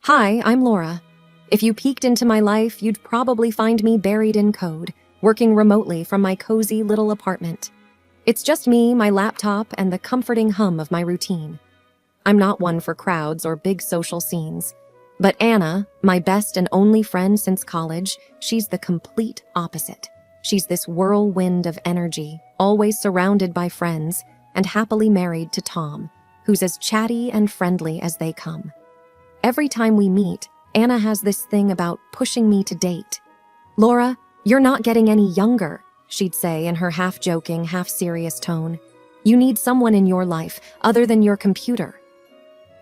Hi, I'm Laura. If you peeked into my life, you'd probably find me buried in code, working remotely from my cozy little apartment. It's just me, my laptop, and the comforting hum of my routine. I'm not one for crowds or big social scenes. But Anna, my best and only friend since college, she's the complete opposite. She's this whirlwind of energy, always surrounded by friends, and happily married to Tom, who's as chatty and friendly as they come. Every time we meet, Anna has this thing about pushing me to date. "Laura, you're not getting any younger," she'd say in her half-joking, half-serious tone. "You need someone in your life other than your computer."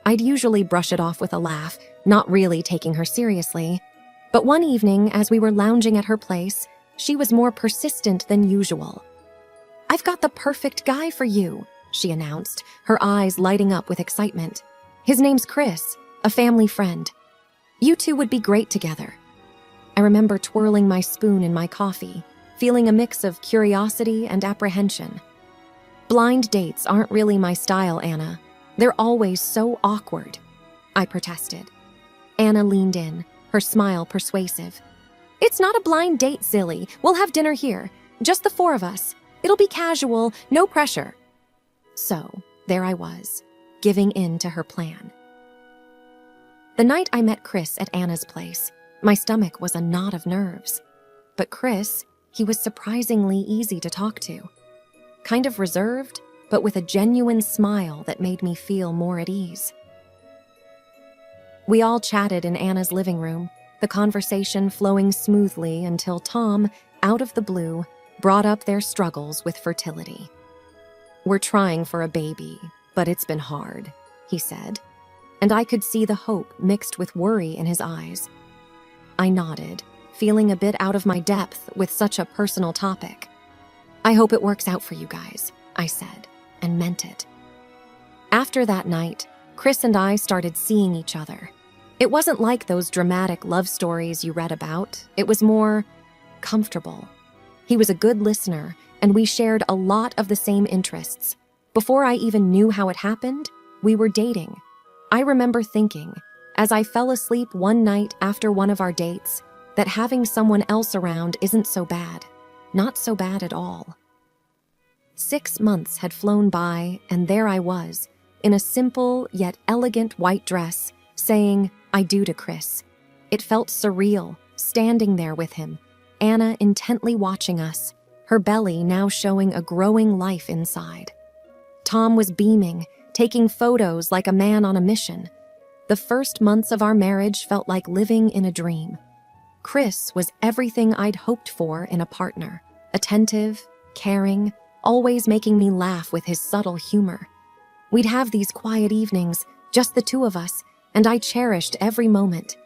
I'd usually brush it off with a laugh, not really taking her seriously. But one evening, as we were lounging at her place, she was more persistent than usual. "I've got the perfect guy for you," she announced, her eyes lighting up with excitement. "His name's Chris, a family friend. You two would be great together." I remember twirling my spoon in my coffee, feeling a mix of curiosity and apprehension. "Blind dates aren't really my style, Anna. They're always so awkward," I protested. Anna leaned in, her smile persuasive. "It's not a blind date, silly. We'll have dinner here. Just the four of us. It'll be casual, no pressure." So, there I was, giving in to her plan. The night I met Chris at Anna's place, my stomach was a knot of nerves. But Chris, he was surprisingly easy to talk to. Kind of reserved, but with a genuine smile that made me feel more at ease. We all chatted in Anna's living room, the conversation flowing smoothly until Tom, out of the blue, brought up their struggles with fertility. "We're trying for a baby, but it's been hard," he said, and I could see the hope mixed with worry in his eyes. I nodded, feeling a bit out of my depth with such a personal topic. "I hope it works out for you guys," I said, and meant it. After that night, Chris and I started seeing each other. It wasn't like those dramatic love stories you read about. It was more comfortable. He was a good listener, and we shared a lot of the same interests. Before I even knew how it happened, we were dating. I remember thinking, as I fell asleep one night after one of our dates, that having someone else around isn't so bad. Not so bad at all. 6 months had flown by, and there I was, in a simple yet elegant white dress, saying "I do" to Chris. It felt surreal, standing there with him, Anna intently watching us, her belly now showing a growing life inside. Tom was beaming, taking photos like a man on a mission. The first months of our marriage felt like living in a dream. Chris was everything I'd hoped for in a partner. Attentive, caring, always making me laugh with his subtle humor. We'd have these quiet evenings, just the two of us, and I cherished every moment.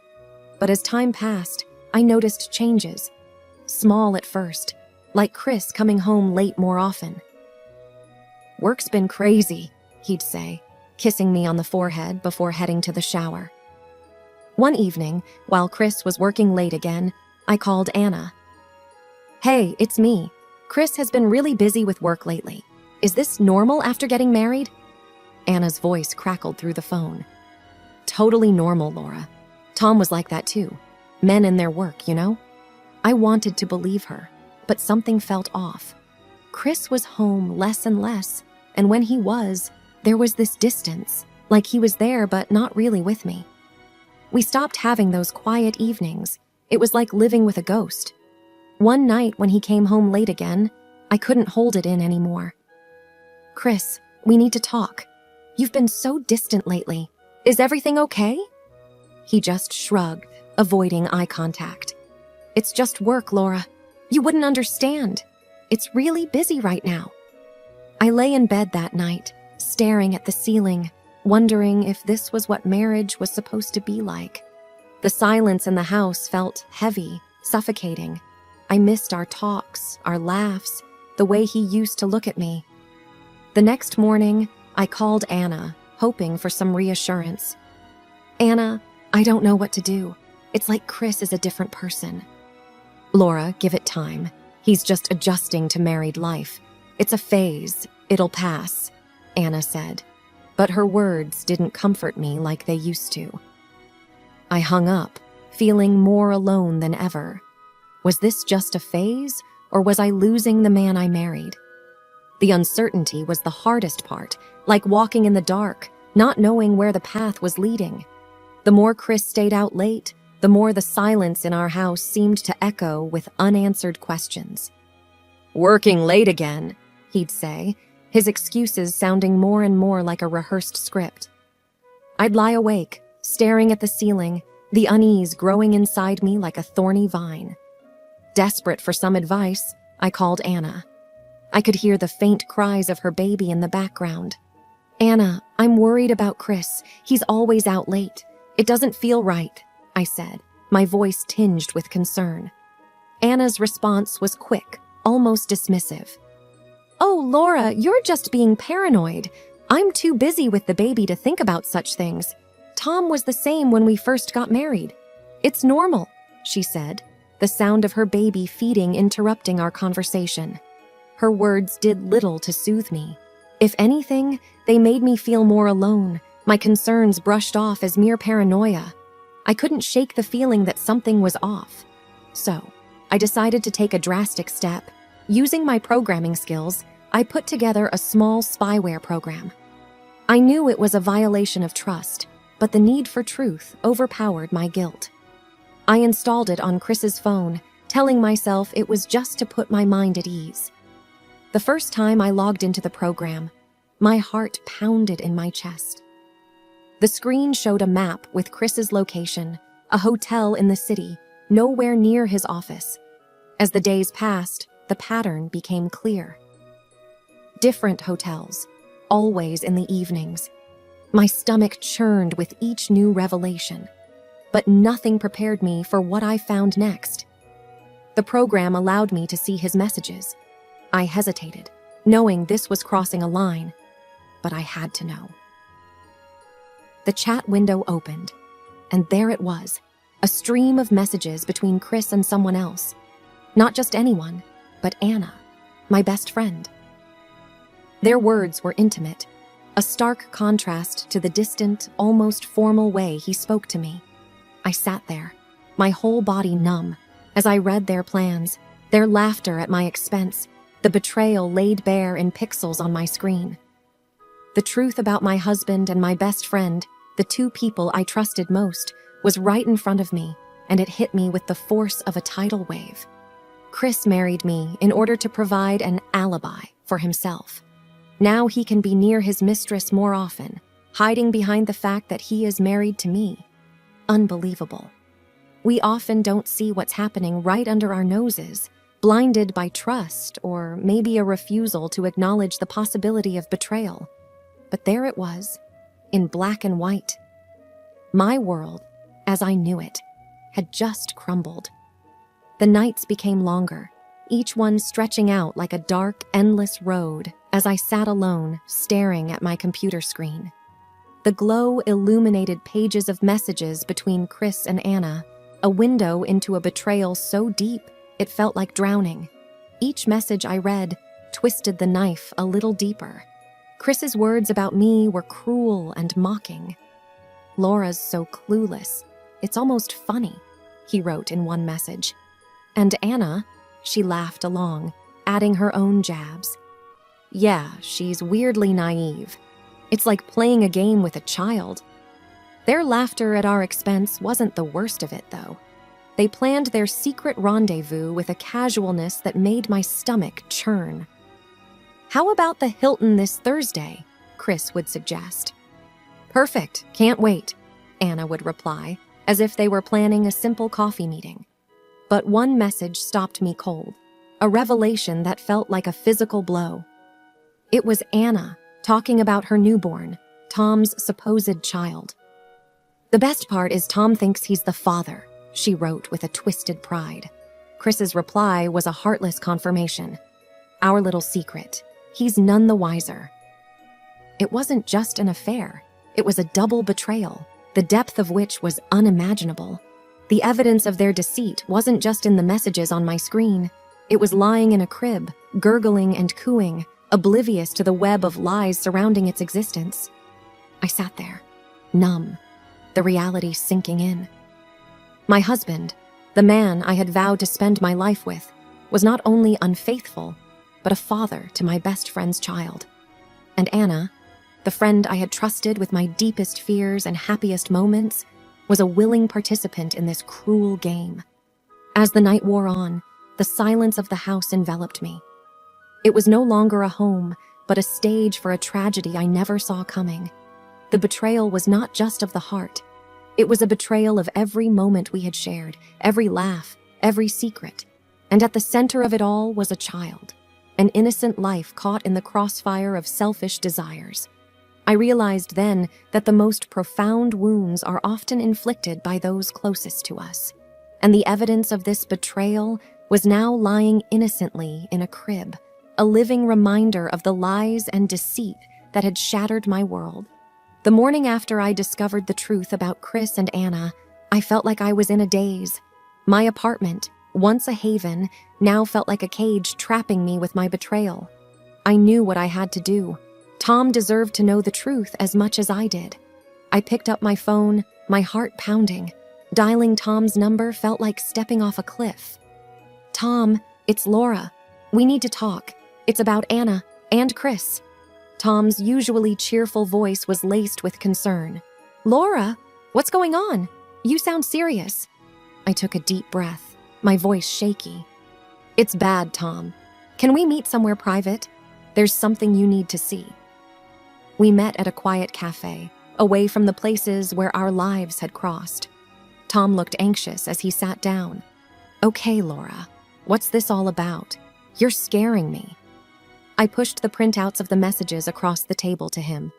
But as time passed, I noticed changes. Small at first, like Chris coming home late more often. "Work's been crazy," he'd say, kissing me on the forehead before heading to the shower. One evening, while Chris was working late again, I called Anna. "Hey, it's me. Chris has been really busy with work lately. Is this normal after getting married?" Anna's voice crackled through the phone. "Totally normal, Laura. Tom was like that too. Men and their work, you know?" I wanted to believe her, but something felt off. Chris was home less and less, and when he was, there was this distance, like he was there but not really with me. We stopped having those quiet evenings. It was like living with a ghost. One night when he came home late again, I couldn't hold it in anymore. "Chris, we need to talk. You've been so distant lately. Is everything okay?" He just shrugged, avoiding eye contact. "It's just work, Laura. You wouldn't understand. It's really busy right now." I lay in bed that night, staring at the ceiling, wondering if this was what marriage was supposed to be like. The silence in the house felt heavy, suffocating. I missed our talks, our laughs, the way he used to look at me. The next morning, I called Anna, hoping for some reassurance. "Anna, I don't know what to do. It's like Chris is a different person." "Laura, give it time. He's just adjusting to married life. It's a phase. It'll pass," Anna said. But her words didn't comfort me like they used to. I I hung up, feeling more alone than ever. Was this just a phase, or was I losing the man I married? The uncertainty was the hardest part, like walking in the dark, not knowing where the path was leading. The more Chris stayed out late, the more the silence in our house seemed to echo with unanswered questions. "Working late again," he'd say, his excuses sounding more and more like a rehearsed script. I'd lie awake, staring at the ceiling, the unease growing inside me like a thorny vine. Desperate for some advice, I called Anna. I could hear the faint cries of her baby in the background. "Anna, I'm worried about Chris. He's always out late. It doesn't feel right," I said, my voice tinged with concern. Anna's response was quick, almost dismissive. "Oh, Laura, you're just being paranoid. I'm too busy with the baby to think about such things. Tom was the same when we first got married. It's normal," she said, the sound of her baby feeding interrupting our conversation. Her words did little to soothe me. If anything, they made me feel more alone, my concerns brushed off as mere paranoia. I couldn't shake the feeling that something was off. So, I decided to take a drastic step. Using my programming skills, I put together a small spyware program. I knew it was a violation of trust, but the need for truth overpowered my guilt. I installed it on Chris's phone, telling myself it was just to put my mind at ease. The first time I logged into the program, my heart pounded in my chest. The screen showed a map with Chris's location, a hotel in the city, nowhere near his office. As the days passed, the pattern became clear. Different hotels, always in the evenings. My stomach churned with each new revelation, but nothing prepared me for what I found next. The program allowed me to see his messages. I hesitated, knowing this was crossing a line, but I had to know. The chat window opened, and there it was, a stream of messages between Chris and someone else. Not just anyone, but Anna, my best friend. Their words were intimate, a stark contrast to the distant, almost formal way he spoke to me. I sat there, my whole body numb, as I read their plans, their laughter at my expense, the betrayal laid bare in pixels on my screen. The truth about my husband and my best friend, the two people I trusted most, was right in front of me, and it hit me with the force of a tidal wave. Chris married me in order to provide an alibi for himself. Now he can be near his mistress more often, hiding behind the fact that he is married to me. Unbelievable. We often don't see what's happening right under our noses, blinded by trust or maybe a refusal to acknowledge the possibility of betrayal. But there it was, in black and white. My world, as I knew it, had just crumbled. The nights became longer, each one stretching out like a dark, endless road as I sat alone, staring at my computer screen. The glow illuminated pages of messages between Chris and Anna, a window into a betrayal so deep it felt like drowning. Each message I read twisted the knife a little deeper. Chris's words about me were cruel and mocking. "Laura's so clueless. It's almost funny," he wrote in one message. And Anna, she laughed along, adding her own jabs. "Yeah, she's weirdly naive. It's like playing a game with a child." Their laughter at our expense wasn't the worst of it, though. They planned their secret rendezvous with a casualness that made my stomach churn. "How about the Hilton this Thursday?" Chris would suggest. "Perfect, can't wait," Anna would reply, as if they were planning a simple coffee meeting. But one message stopped me cold, a revelation that felt like a physical blow. It was Anna talking about her newborn, Tom's supposed child. "The best part is Tom thinks he's the father," she wrote with a twisted pride. Chris's reply was a heartless confirmation. "Our little secret. He's none the wiser." It wasn't just an affair. It was a double betrayal, the depth of which was unimaginable. The evidence of their deceit wasn't just in the messages on my screen. It was lying in a crib, gurgling and cooing, oblivious to the web of lies surrounding its existence. I sat there, numb, the reality sinking in. My husband, the man I had vowed to spend my life with, was not only unfaithful, but a father to my best friend's child. And Anna, the friend I had trusted with my deepest fears and happiest moments, was a willing participant in this cruel game. As the night wore on, the silence of the house enveloped me. It was no longer a home, but a stage for a tragedy I never saw coming. The betrayal was not just of the heart. It was a betrayal of every moment we had shared, every laugh, every secret. And at the center of it all was a child, an innocent life caught in the crossfire of selfish desires. I realized then that the most profound wounds are often inflicted by those closest to us. And the evidence of this betrayal was now lying innocently in a crib, a living reminder of the lies and deceit that had shattered my world. The morning after I discovered the truth about Chris and Anna, I felt like I was in a daze. My apartment, once a haven, now felt like a cage trapping me with my betrayal. I knew what I had to do. Tom deserved to know the truth as much as I did. I picked up my phone, my heart pounding. Dialing Tom's number felt like stepping off a cliff. "Tom, it's Laura. We need to talk. It's about Anna and Chris." Tom's usually cheerful voice was laced with concern. "Laura, what's going on? You sound serious." I took a deep breath, my voice shaky. "It's bad, Tom. Can we meet somewhere private? There's something you need to see." We met at a quiet cafe, away from the places where our lives had crossed. Tom looked anxious as he sat down. "Okay, Laura, what's this all about? You're scaring me." I pushed the printouts of the messages across the table to him.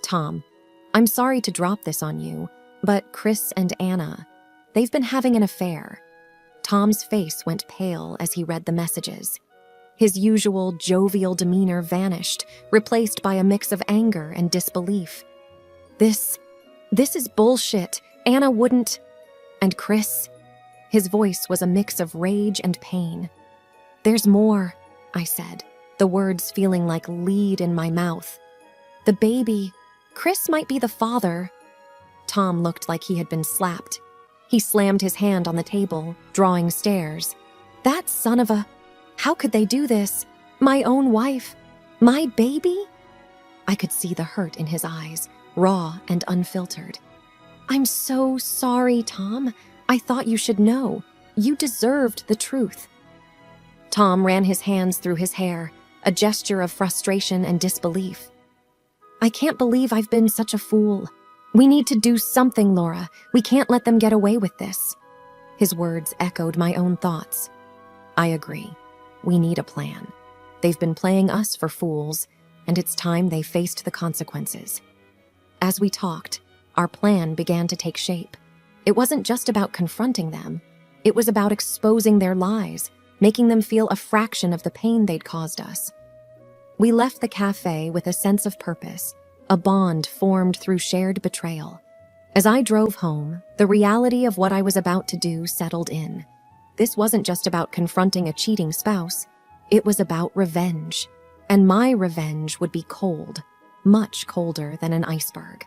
"Tom, I'm sorry to drop this on you, but Chris and Anna, they've been having an affair." Tom's face went pale as he read the messages. His usual jovial demeanor vanished, replaced by a mix of anger and disbelief. This is bullshit. Anna wouldn't. And Chris? His voice was a mix of rage and pain. "There's more," I said, the words feeling like lead in my mouth. "The baby. Chris might be the father." Tom looked like he had been slapped. He slammed his hand on the table, drawing stares. "That son of a... How could they do this? My own wife? My baby?" I could see the hurt in his eyes, raw and unfiltered. "I'm so sorry, Tom. I thought you should know. You deserved the truth." Tom ran his hands through his hair, a gesture of frustration and disbelief. "I can't believe I've been such a fool. We need to do something, Laura. We can't let them get away with this." His words echoed my own thoughts. "I agree. We need a plan. They've been playing us for fools, and it's time they faced the consequences." As we talked, our plan began to take shape. It wasn't just about confronting them. It was about exposing their lies, making them feel a fraction of the pain they'd caused us. We left the cafe with a sense of purpose, a bond formed through shared betrayal. As I drove home, the reality of what I was about to do settled in. This wasn't just about confronting a cheating spouse. It was about revenge. And my revenge would be cold, much colder than an iceberg.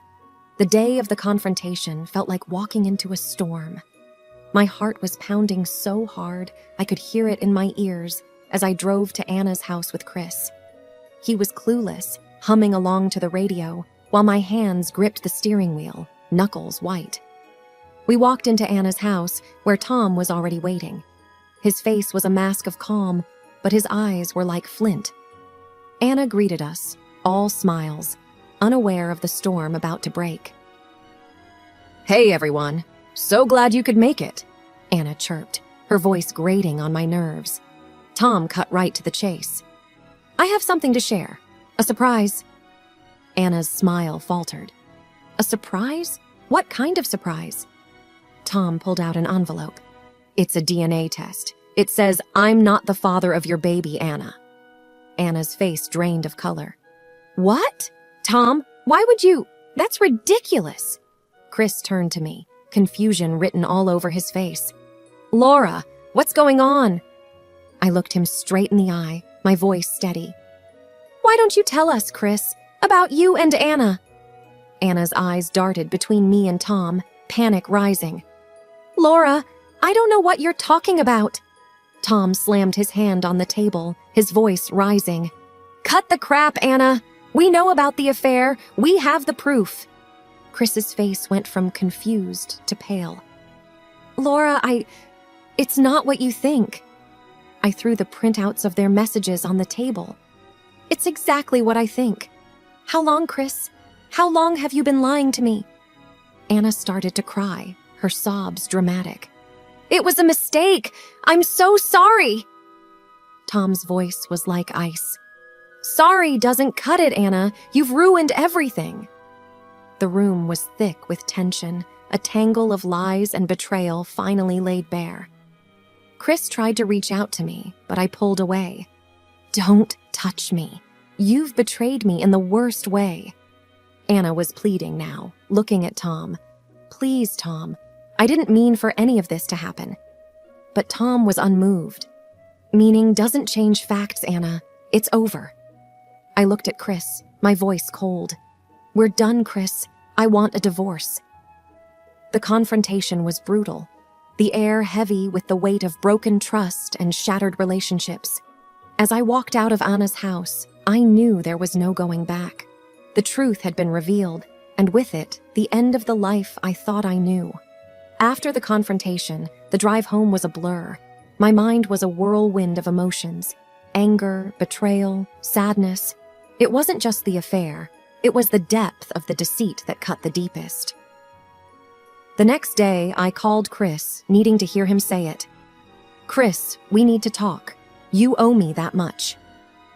The day of the confrontation felt like walking into a storm. My heart was pounding so hard I could hear it in my ears as I drove to Anna's house with Chris. He was clueless, humming along to the radio, while my hands gripped the steering wheel, knuckles white. We walked into Anna's house, where Tom was already waiting. His face was a mask of calm, but his eyes were like flint. Anna greeted us, all smiles, unaware of the storm about to break. "Hey, everyone. So glad you could make it," Anna chirped, her voice grating on my nerves. Tom cut right to the chase. "I have something to share. A surprise." Anna's smile faltered. "A surprise? What kind of surprise?" Tom pulled out an envelope. "It's a DNA test. It says, 'I'm not the father of your baby, Anna.'" Anna's face drained of color. "What? Tom, why would you? That's ridiculous." Chris turned to me, confusion written all over his face. "Laura, what's going on?" I looked him straight in the eye, my voice steady. "Why don't you tell us, Chris, about you and Anna?" Anna's eyes darted between me and Tom, panic rising. Laura, I don't know what you're talking about. Tom slammed his hand on the table, his voice rising. Cut the crap, Anna. We know about the affair. We have the proof. Chris's face went from confused to pale. Laura, it's not what you think. I threw the printouts of their messages on the table. It's exactly what I think. How long, Chris? How long have you been lying to me? Anna started to cry, her sobs dramatic. It was a mistake. I'm so sorry. Tom's voice was like ice. Sorry doesn't cut it, Anna. You've ruined everything. The room was thick with tension, a tangle of lies and betrayal finally laid bare. Chris tried to reach out to me, but I pulled away. Don't touch me. You've betrayed me in the worst way. Anna was pleading now, looking at Tom. Please, Tom. I didn't mean for any of this to happen. But Tom was unmoved. Meaning doesn't change facts, Anna. It's over. I looked at Chris, my voice cold. We're done, Chris. I want a divorce. The confrontation was brutal, the air heavy with the weight of broken trust and shattered relationships. As I walked out of Anna's house, I knew there was no going back. The truth had been revealed, and with it, the end of the life I thought I knew. After the confrontation, the drive home was a blur. My mind was a whirlwind of emotions. Anger, betrayal, sadness. It wasn't just the affair. It was the depth of the deceit that cut the deepest. The next day, I called Chris, needing to hear him say it. Chris, we need to talk. You owe me that much.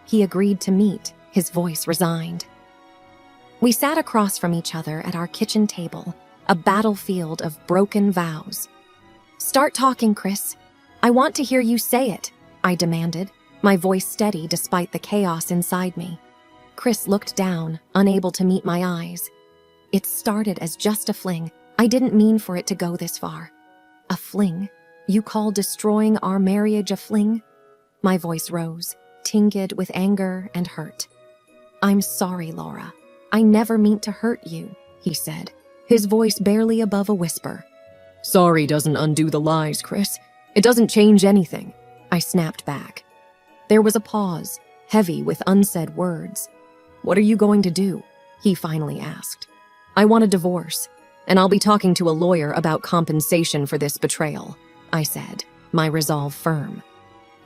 He agreed to meet, his voice resigned. We sat across from each other at our kitchen table, a battlefield of broken vows. Start talking, Chris. I want to hear you say it, I demanded, my voice steady despite the chaos inside me. Chris looked down, unable to meet my eyes. It started as just a fling. I didn't mean for it to go this far. A fling? You call destroying our marriage a fling? My voice rose, tinged with anger and hurt. I'm sorry, Laura. I never meant to hurt you, he said, his voice barely above a whisper. Sorry doesn't undo the lies, Chris. It doesn't change anything, I snapped back. There was a pause, heavy with unsaid words. What are you going to do? He finally asked. I want a divorce, and I'll be talking to a lawyer about compensation for this betrayal, I said, my resolve firm.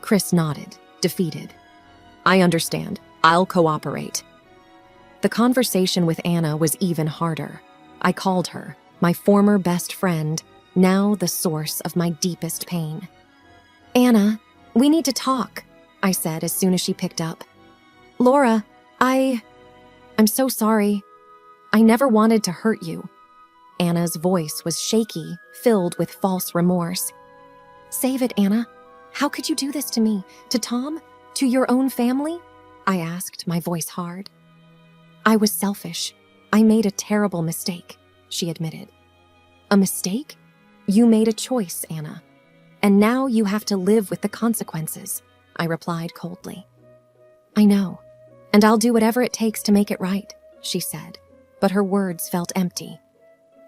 Chris nodded, defeated. I understand. I'll cooperate. The conversation with Anna was even harder. I called her, my former best friend, now the source of my deepest pain. Anna, we need to talk, I said as soon as she picked up. Laura, I'm so sorry. I never wanted to hurt you. Anna's voice was shaky, filled with false remorse. Save it, Anna. How could you do this to me? To Tom? To your own family? I asked, my voice hard. I was selfish. I made a terrible mistake, she admitted. A mistake? You made a choice, Anna. And now you have to live with the consequences, I replied coldly. I know. And I'll do whatever it takes to make it right, she said, but her words felt empty.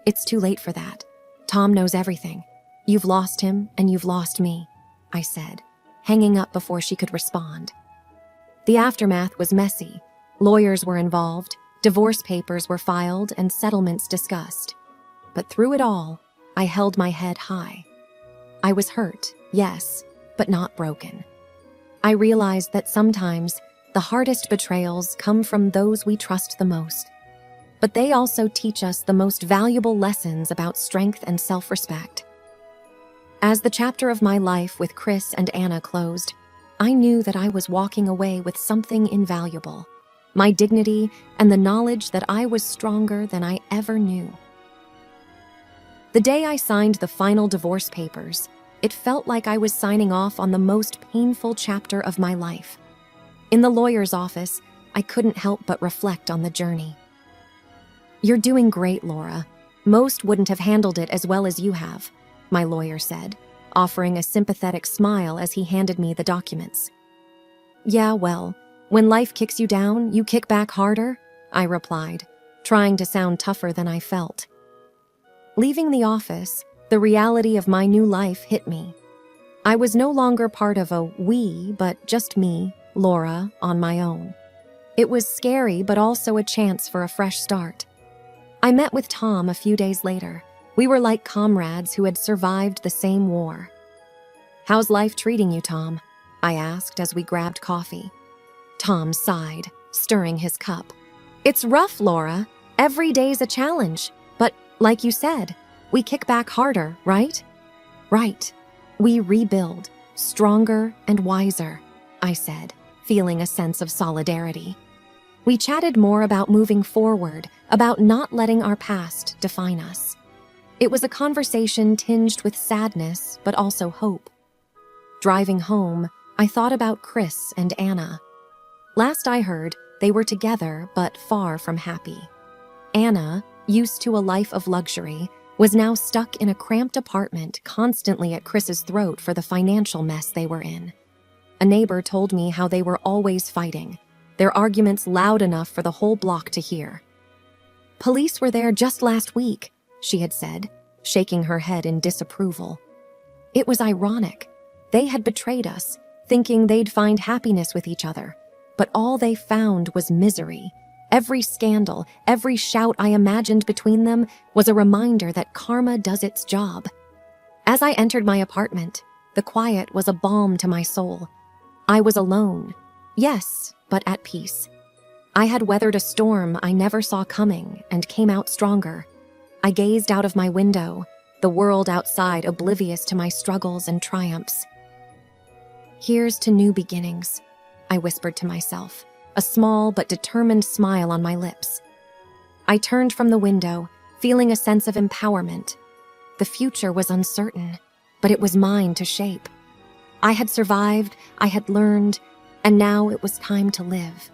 It's too late for that. Tom knows everything. You've lost him and you've lost me, I said, hanging up before she could respond. The aftermath was messy. Lawyers were involved, divorce papers were filed, and settlements discussed. But through it all, I held my head high. I was hurt, yes, but not broken. I realized that sometimes the hardest betrayals come from those we trust the most. But they also teach us the most valuable lessons about strength and self-respect. As the chapter of my life with Chris and Anna closed, I knew that I was walking away with something invaluable, my dignity and the knowledge that I was stronger than I ever knew. The day I signed the final divorce papers, it felt like I was signing off on the most painful chapter of my life. In the lawyer's office, I couldn't help but reflect on the journey. You're doing great, Laura. Most wouldn't have handled it as well as you have, my lawyer said, offering a sympathetic smile as he handed me the documents. Yeah, well, when life kicks you down, you kick back harder, I replied, trying to sound tougher than I felt. Leaving the office, The reality of my new life hit me. I was no longer part of a we, but just me, Laura, on my own. It was scary, but also a chance for a fresh start. I met with Tom a few days later. We were like comrades who had survived the same war. "How's life treating you, Tom?" I asked as we grabbed coffee. Tom sighed, stirring his cup. "It's rough, Laura. Every day's a challenge. But like you said, we kick back harder, right?" "Right. We rebuild, stronger and wiser," I said, feeling a sense of solidarity. We chatted more about moving forward, about not letting our past define us. It was a conversation tinged with sadness, but also hope. Driving home, I thought about Chris and Anna. Last I heard, they were together, but far from happy. Anna, used to a life of luxury, was now stuck in a cramped apartment, constantly at Chris's throat for the financial mess they were in. A neighbor told me how they were always fighting, their arguments loud enough for the whole block to hear. "Police were there just last week," she had said, shaking her head in disapproval. It was ironic. They had betrayed us, thinking they'd find happiness with each other, but all they found was misery. Every scandal, every shout I imagined between them was a reminder that karma does its job. As I entered my apartment, the quiet was a balm to my soul. I was alone, yes, but at peace. I had weathered a storm I never saw coming and came out stronger. I gazed out of my window, the world outside oblivious to my struggles and triumphs. "Here's to new beginnings," I whispered to myself, a small but determined smile on my lips. I turned from the window, feeling a sense of empowerment. The future was uncertain, but it was mine to shape. I had survived, I had learned, and now it was time to live.